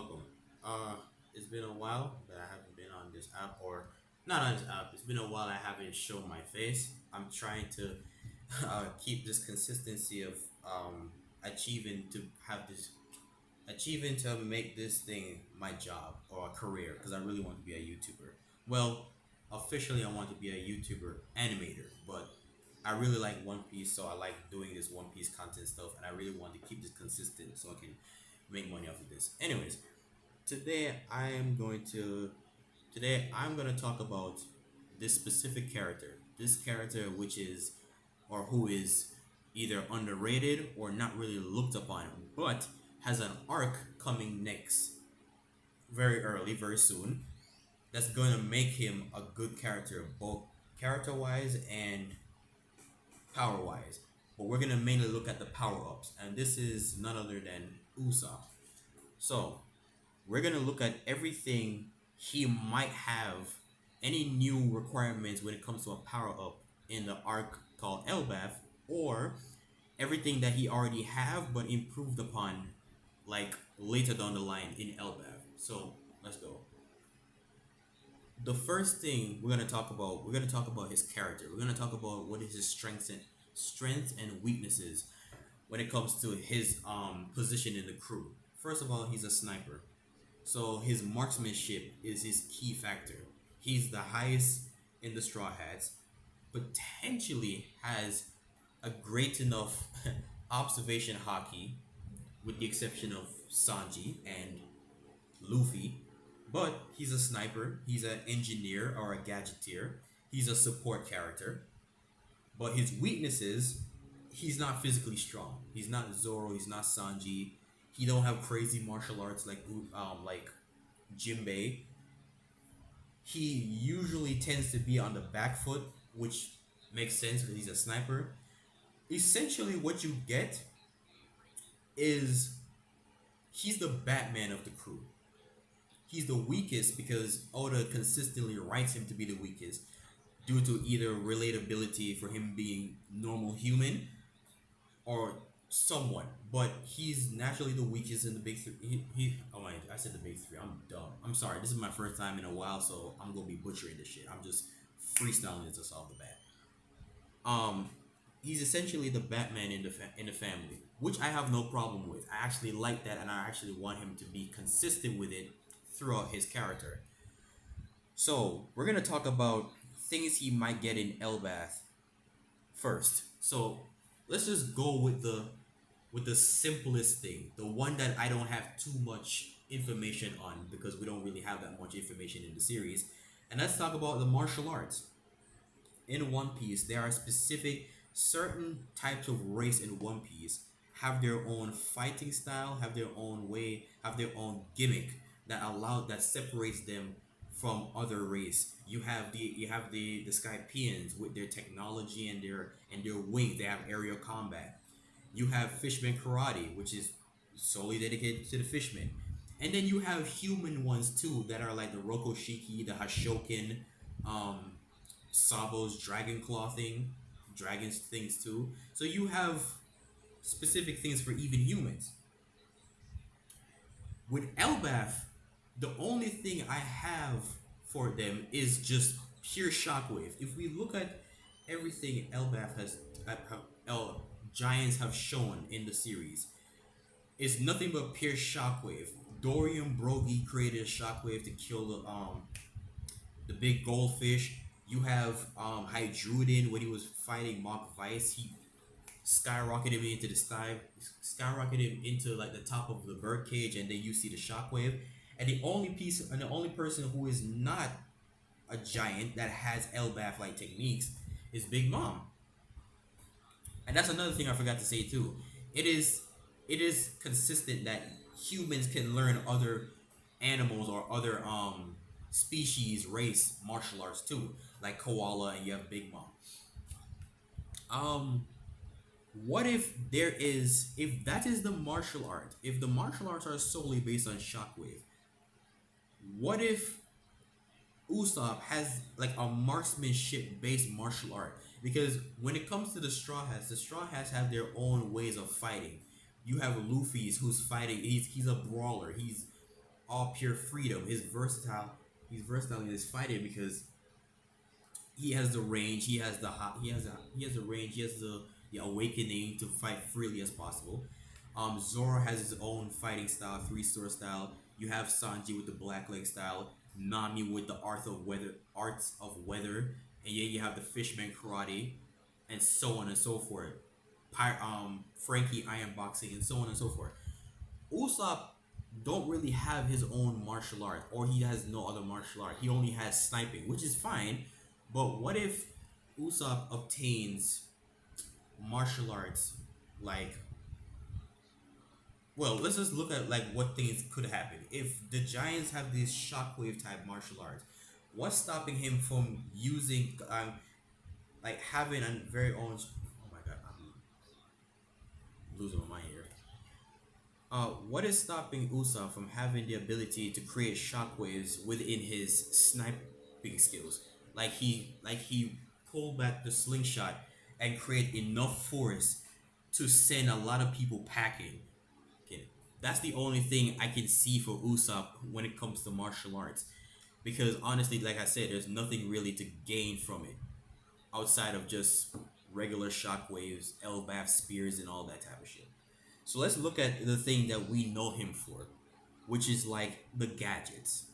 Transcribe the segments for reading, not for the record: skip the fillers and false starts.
welcome. Uh, it's been a while that I haven't been on this app, or not on this app. It's been a while I haven't shown my face. I'm trying to keep this consistency of achieving to have this achieving to make this thing my job or a career because I really want to be a YouTuber. Well, officially, I want to be a YouTuber animator, but I really like One Piece, so I like doing this One Piece content stuff, and I really want to keep this consistent so I can make money off of this. Anyways, today I am going to today I'm going to talk about this specific character. This character which is or who is either underrated or not really looked upon, but has an arc coming next very early, very soon. That's going to make him a good character, both character wise and power wise. But we're going to mainly look at the power ups, and this is none other than Usopp. So, we're going to look at everything he might have, any new requirements when it comes to a power up in the arc called elbaf, or everything that he already have but improved upon like later down the line in elbaf. So let's go. The first thing we're gonna talk about his character. We're gonna talk about what is his strengths and weaknesses when it comes to his position in the crew. First of all, he's a sniper. So his marksmanship is his key factor. He's the highest in the Straw Hats, potentially has a great enough observation hockey, with the exception of Sanji and Luffy. But he's a sniper, he's an engineer or a gadgeteer, he's a support character. But his weaknesses, he's not physically strong. He's not Zoro, he's not Sanji. He don't have crazy martial arts like Jinbei. He usually tends to be on the back foot, which makes sense because he's a sniper. Essentially, what you get is he's the Batman of the crew. He's the weakest because Oda consistently writes him to be the weakest due to either relatability for him being normal human or someone. But he's naturally the weakest in the big three. Oh my, I said the big three. I'm dumb. I'm sorry. This is my first time in a while, so I'm gonna be butchering this shit. I'm just freestyling it to solve the bat. Um, he's essentially the Batman in the family, which I have no problem with. I actually like that, and I actually want him to be consistent with it throughout his character. So we're gonna talk about things he might get in Elbath first. So let's just go with the simplest thing, the one that I don't have too much information on because we don't really have that much information in the series. And let's talk about the martial arts. In One Piece, there are specific certain types of race in One Piece have their own fighting style, have their own way, have their own gimmick that separates them from other race. You have the Skypians with their technology and their wings. They have aerial combat. You have Fishman Karate, which is solely dedicated to the fishmen. And then you have human ones too that are like the Rokoshiki, the Hashokin, um, Sabo's dragon claw thing, dragons things too. So you have specific things for even humans. With Elbaf, the only thing I have for them is just pure shockwave. If we look at everything Elbaf has, El Giants have shown in the series, it's nothing but pure shockwave. Dorian Brogy created a shockwave to kill the big goldfish. You have Hydrudin when he was fighting Mach Vice, he skyrocketed him into the sky, skyrocketed him into like the top of the birdcage, and then you see the shockwave. And the only person who is not a giant that has Elbaf like techniques is Big Mom. And that's another thing I forgot to say too. It is consistent that humans can learn other animals or other species race martial arts too, like koala and you have Big Mom. Um, what if that is the martial art? If the martial arts are solely based on shockwave, what if Usopp has like a marksmanship based martial art? Because when it comes to the Straw Hats have their own ways of fighting. You have Luffy's who's fighting. He's a brawler. all pure freedom. He's versatile in his fighting because he has the range, he has the hot, he has the range, he has the awakening to fight freely as possible. Zoro has his own fighting style, three sword style. You have Sanji with the black leg style, Nami with the arts of weather, and yeah, you have the fishman karate, and so on and so forth. Frankie iron boxing, and so on and so forth. Usopp don't really have his own martial art, or he has no other martial art. He only has sniping, which is fine. But what if Usopp obtains martial arts like, well, let's just look at like what things could happen. If the Giants have these shockwave type martial arts, what's stopping him from using like having a very own, oh my god, I'm losing my mind here. What is stopping Usopp from having the ability to create shockwaves within his sniping skills? Like he pulled back the slingshot and create enough force to send a lot of people packing. Okay, that's the only thing I can see for Usopp when it comes to martial arts. Because honestly, like I said, there's nothing really to gain from it outside of just regular shockwaves, elbaf spears, and all that type of shit. So let's look at the thing that we know him for, which is like the gadgets.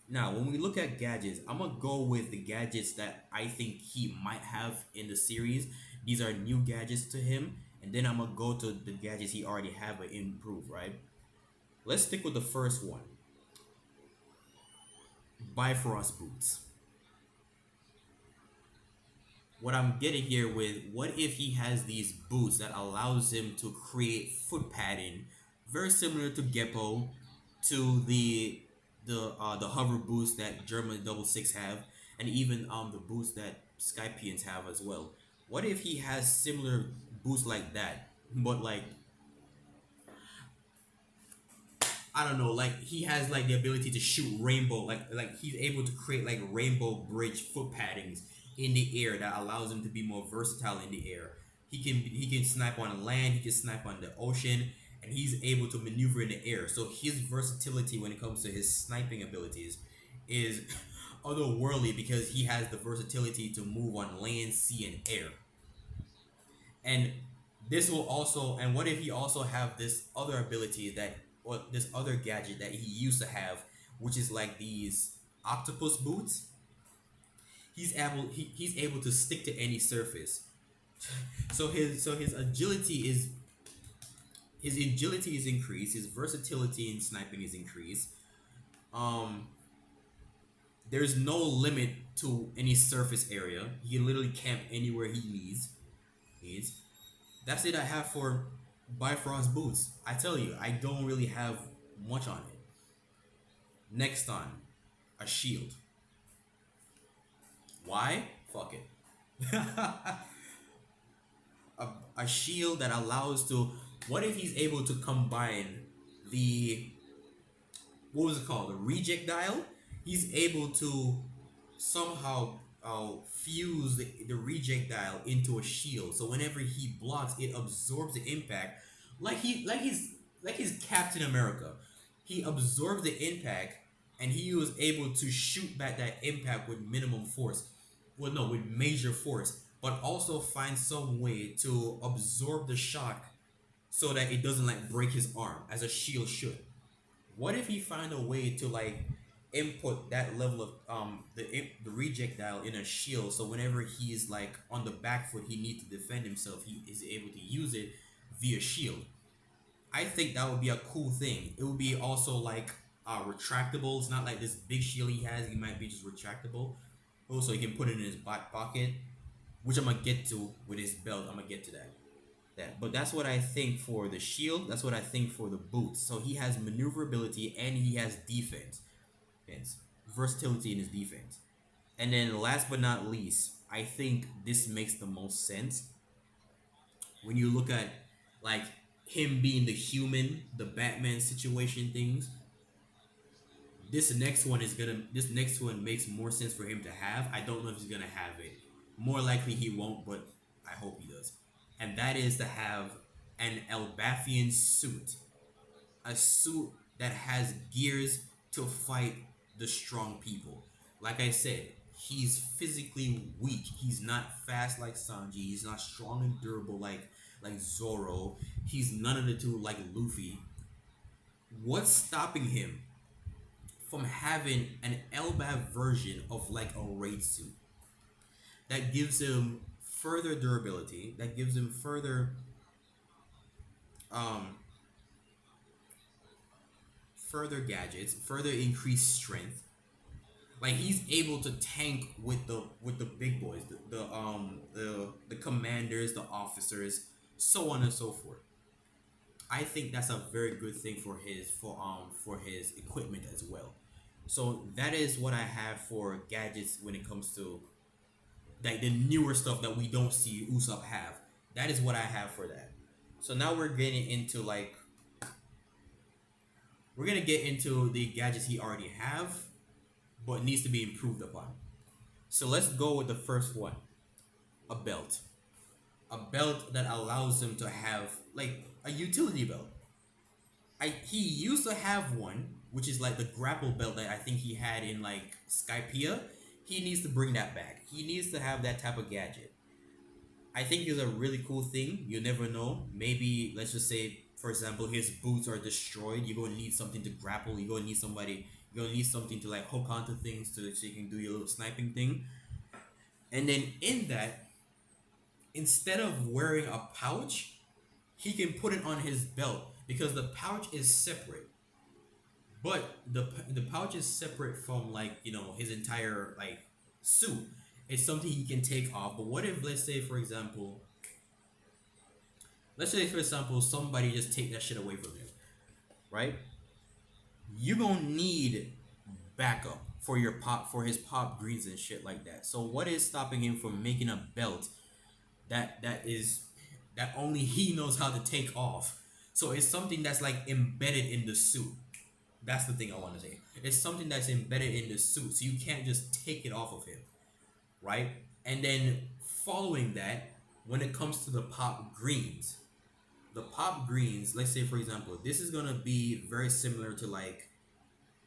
Now, when we look at gadgets, I'm gonna go with the gadgets that I think he might have in the series. These are new gadgets to him, and then I'm gonna go to the gadgets he already have but improve, right? Let's stick with the first one. Bifrost boots. What I'm getting here with, what if he has these boots that allows him to create foot padding very similar to Geppo, to the hover boots that German double six have, and even the boots that Skypians have as well. What if he has similar boots like that, but like, I don't know, like he has like the ability to shoot rainbow, like he's able to create like rainbow bridge foot paddings in the air that allows him to be more versatile in the air. He can snipe on the land, he can snipe on the ocean, and he's able to maneuver in the air. So his versatility when it comes to his sniping abilities is otherworldly because he has the versatility to move on land, sea, and air. And this will also, and what if he also have this other ability that, or this other gadget that he used to have, which is like these octopus boots. He's able to stick to any surface. So his agility is increased, his versatility in sniping is increased. um there's no limit to any surface area. He can literally camp anywhere he needs. That's it I have for Bifrost boots. I tell you, I don't really have much on it. Next on, a shield. Why? Fuck it. a, a shield that allows to, what if he's able to combine the, what was it called, the reject dial? He's able to somehow fuse the reject dial into a shield, so whenever he blocks, it absorbs the impact, like he's Captain America. He absorbs the impact, and he was able to shoot back that impact with minimum force. Well, no, with major force, but also find some way to absorb the shock so that it doesn't like break his arm as a shield should. What if he find a way to like input that level of the reject dial in a shield, so whenever he's like on the back foot, he needs to defend himself, he is able to use it via shield. I think that would be a cool thing. It would be also like retractable. It's not like this big shield he has. He might be just retractable. Also, he can put it in his back pocket, which I'm gonna get to with his belt. I'm gonna get to that. But that's what I think for the shield. That's what I think for the boots. So he has maneuverability and he has defense. Yes, versatility in his defense. And then last but not least, I think this makes the most sense when you look at like him being the human, the Batman situation things. This next one makes more sense for him to have. I don't know if he's gonna have it. More likely he won't, but I hope he does. And that is to have an Elbathian suit. A suit that has gears to fight the strong people. Like I said, he's physically weak. He's not fast like Sanji. He's not strong and durable like Zoro. He's none of the two like Luffy. What's stopping him from having an elbaf version of like a raid suit that gives him further durability, that gives him um further gadgets, further increased strength. Like he's able to tank with the big boys, the commanders, the officers, so on and so forth. I think that's a very good thing for his equipment as well. So that is what I have for gadgets when it comes to like the newer stuff that we don't see Usopp have. That is what I have for that. So now we're gonna get into the gadgets he already have, but needs to be improved upon. So let's go with the first one, a belt. A belt that allows him to have like a utility belt. He used to have one, which is like the grapple belt that I think he had in like Skypiea. He needs to bring that back. He needs to have that type of gadget. I think it's a really cool thing. You never know. Maybe let's just say, for example, his boots are destroyed. You're gonna need something to grapple. You're gonna need somebody. You're gonna need something to like hook onto things so you can do your little sniping thing. And then in that, instead of wearing a pouch, he can put it on his belt because the pouch is separate. But the pouch is separate from like his entire like suit. It's something he can take off. But what if let's say for example somebody just take that shit away from him, right? You gonna need backup for his pop greens and shit like that. So what is stopping him from making a belt that only he knows how to take off? So it's something that's like embedded in the suit. That's the thing I want to say. It's something that's embedded in the suit, so you can't just take it off of him, right? And then following that, when it comes to the pop greens, let's say for example, this is gonna be very similar to like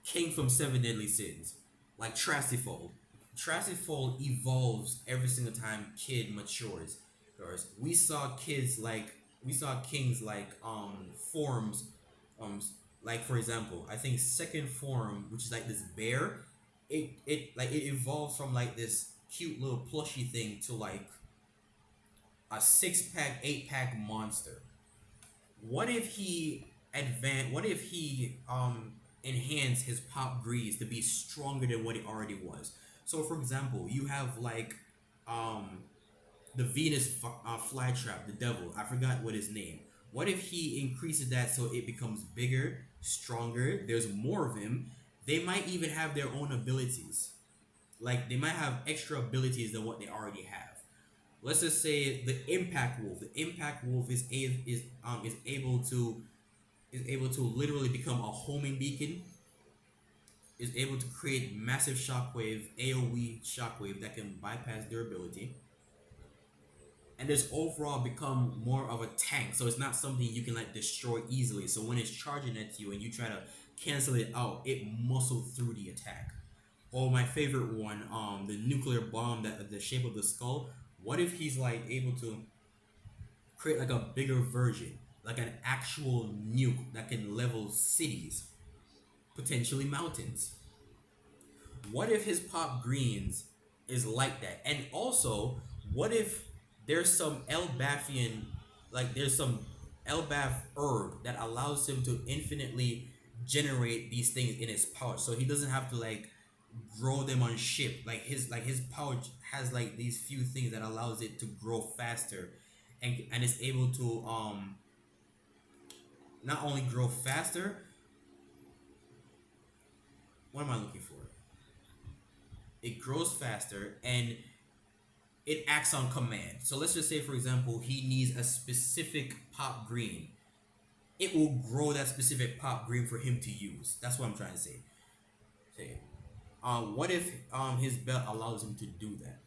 King from Seven Deadly Sins, like Trasifold. Trasifold evolves every single time Kid matures. Whereas we saw kings like forms like for example, I think second form, which is like this bear, it evolves from like this cute little plushy thing to like a 6 pack, 8 pack monster. What if he enhanced his pop grease to be stronger than what it already was? So for example, you have like um the flytrap, the devil. I forgot what his name. What if he increases that so it becomes bigger, stronger? There's more of him. They might even have their own abilities. Like they might have extra abilities than what they already have. Let's just say the impact wolf. The impact wolf is able to literally become a homing beacon. Is able to create massive shockwave, AOE shockwave that can bypass durability, and just overall become more of a tank. So it's not something you can like destroy easily. So when it's charging at you and you try to cancel it out, it muscle through the attack. Or my favorite one, the nuclear bomb that the shape of the skull. What if he's like able to create like a bigger version, like an actual nuke that can level cities, potentially mountains? What if his pop greens is like that? And also, what if there's some Elbafian, like there's some Elbaf herb that allows him to infinitely generate these things in his pouch, so he doesn't have to like grow them on ship. Like his pouch has like these few things that allows it to grow faster, and it's able to not only grow faster. What am I looking for? It grows faster and it acts on command. So let's just say, for example, he needs a specific pop green. It will grow that specific pop green for him to use. That's what I'm trying to say. What if his belt allows him to do that?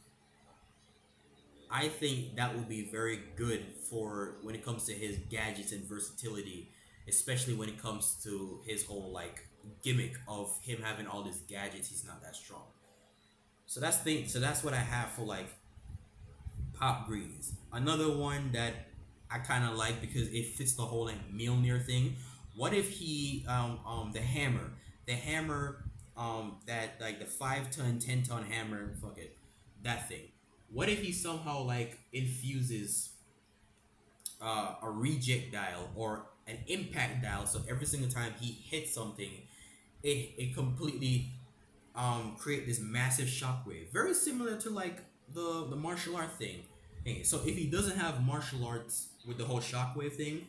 I think that would be very good for when it comes to his gadgets and versatility especially when it comes to his whole like gimmick of him having all these gadgets. He's not that strong. So that's the thing. So that's what I have for like pop greens. Another one that I kind of like because it fits the whole like Mjolnir thing. What if he the hammer that like the 5 ton 10 ton hammer, fuck it, that thing. What if he somehow like infuses a reject dial or an impact dial, so every single time he hits something, it completely create this massive shockwave, very similar to like the martial art thing. Hey, so if he doesn't have martial arts with the whole shockwave thing,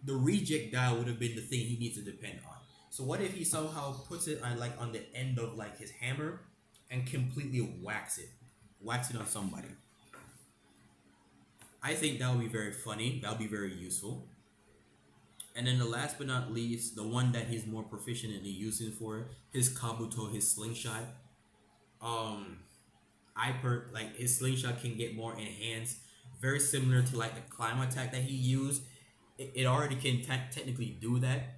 the reject dial would have been the thing he needs to depend on. So what if he somehow puts it on like on the end of like his hammer and completely whacks it on somebody? I think that would be very funny. That would be very useful. And then the last but not least, the one that he's more proficient in using for his kabuto, his slingshot. Um, like his slingshot can get more enhanced, very similar to like the climb attack that he used. It already can technically do that.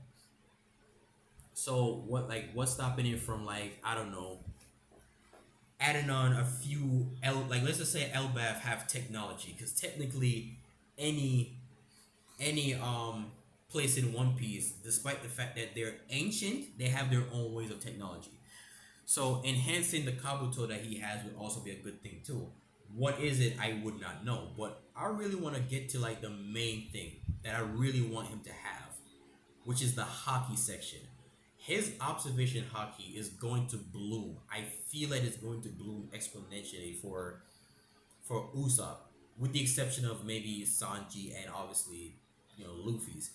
So what's stopping it from like, I don't know, adding on a few like let's just say elbaf have technology, because technically any place in One Piece, despite the fact that they're ancient, they have their own ways of technology. So enhancing the kabuto that he has would also be a good thing too. What is it? I would not know, but I really want to get to like the main thing that I really want him to have, which is the hockey section. His observation hockey is going to bloom. I feel like it's going to bloom exponentially for Usopp, with the exception of maybe Sanji and obviously, Luffy's.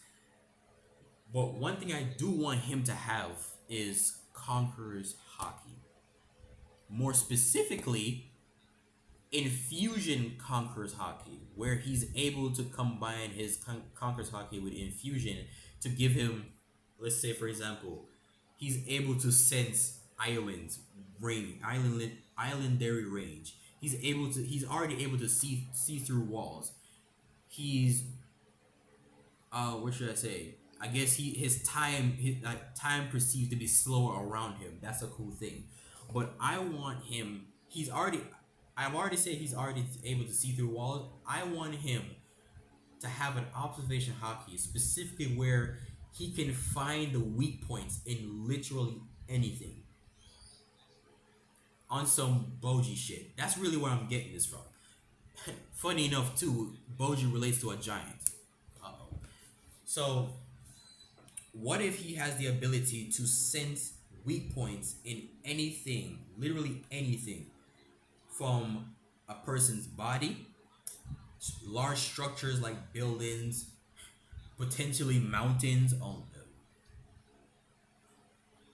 But one thing I do want him to have is Conqueror's Hockey. More specifically, Infusion Conqueror's Hockey, where he's able to combine his Conqueror's Hockey with Infusion to give him, let's say for example, he's able to sense islandary range. He's already able to see through walls. He's what should I say? I guess his time perceived to be slower around him. That's a cool thing. But I want him. I've already said he's already able to see through walls. I want him to have an observation hockey, specifically where he can find the weak points in literally anything. On some Boji shit. That's really where I'm getting this from. Funny enough, too, Boji relates to a giant. Uh-oh. So, what if he has the ability to sense weak points in anything, literally anything, from a person's body, large structures like buildings, potentially mountains.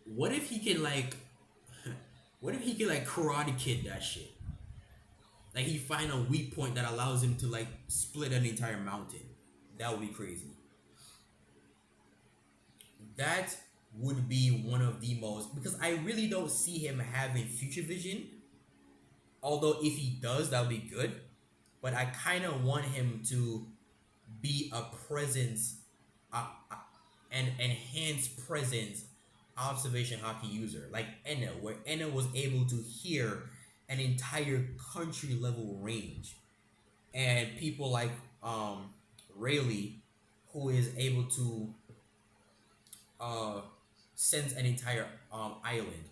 What if he can like, what if he can like Karate Kid that shit? Like he find a weak point that allows him to like split an entire mountain. That would be crazy. That would be one of the most, because I really don't see him having future vision. Although if he does, that would be good. But I kind of want him to be a presence, an enhanced presence observation hockey user, like Enna, where Enna was able to hear an entire country level range, and people like Rayleigh, who is able to sense an entire island.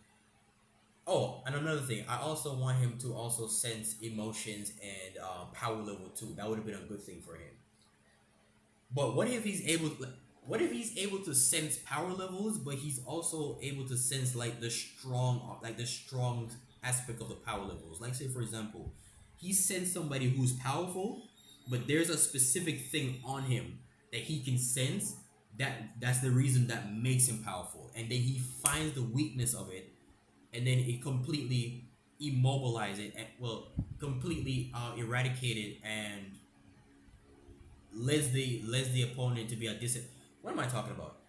Oh, and another thing, I also want him to also sense emotions and power level too. That would have been a good thing for him. But what if he's able? What if he's able to sense power levels, but he's also able to sense like the strong aspect of the power levels? Like say for example, he sends somebody who's powerful, but there's a specific thing on him that he can sense that's the reason that makes him powerful, and then he finds the weakness of it, and then it completely immobilize it, and completely eradicate it, and lets the opponent to be a what am I talking about?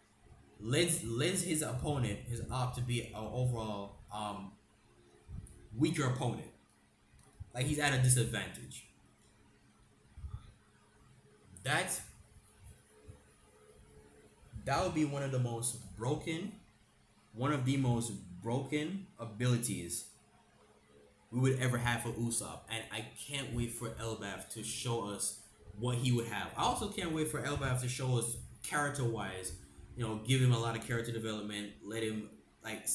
Lets his opponent, his op, to be an overall weaker opponent. Like he's at a disadvantage. That that would be one of the most broken abilities we would ever have for Usopp, and I can't wait for Elbaf to show us what he would have. I also can't wait for Elbaf to show us character wise, give him a lot of character development, let him like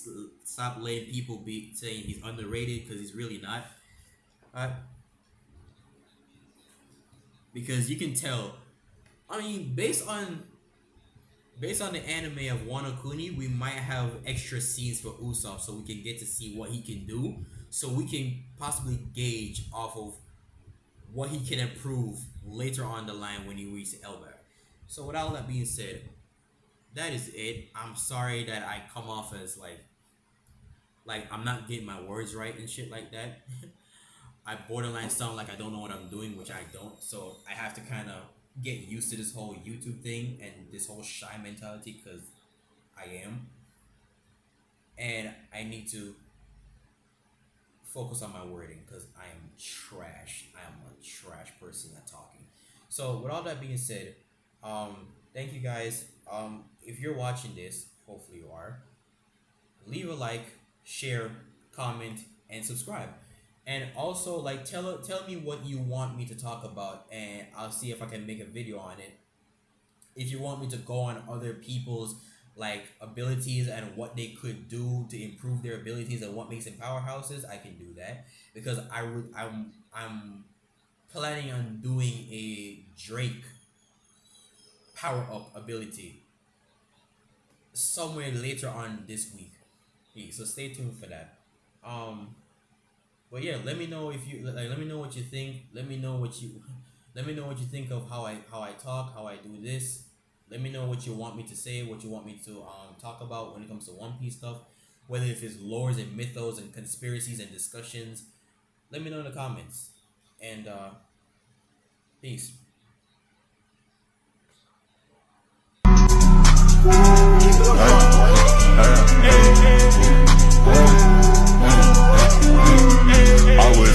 stop letting people be saying he's underrated because he's really not. Uh, because you can tell. I mean, based on the anime of Wano Kuni, we might have extra scenes for Usopp so we can get to see what he can do. So we can possibly gauge off of what he can improve later on the line when he reaches Elbaf. So with all that being said, that is it. I'm sorry that I come off as like I'm not getting my words right and shit like that. I borderline sound like I don't know what I'm doing, which I don't. So I have to kind of get used to this whole YouTube thing and this whole shy mentality because I am. And I need to focus on my wording because I am trash. I am a trash person at talking. So with all that being said, thank you guys. If you're watching this, hopefully you are, leave a like, share, comment, and subscribe. And also, like, tell me what you want me to talk about, and I'll see if I can make a video on it. If you want me to go on other people's like abilities and what they could do to improve their abilities and what makes them powerhouses, I can do that because I'm planning on doing a Drake power up ability somewhere later on this week. Yeah, so stay tuned for that. But yeah, let me know if you like. Let me know what you think. Let me know what you think of how I talk, how I do this. Let me know what you want me to say, what you want me to talk about when it comes to One Piece stuff, whether if it's lores and mythos and conspiracies and discussions. Let me know in the comments. And peace.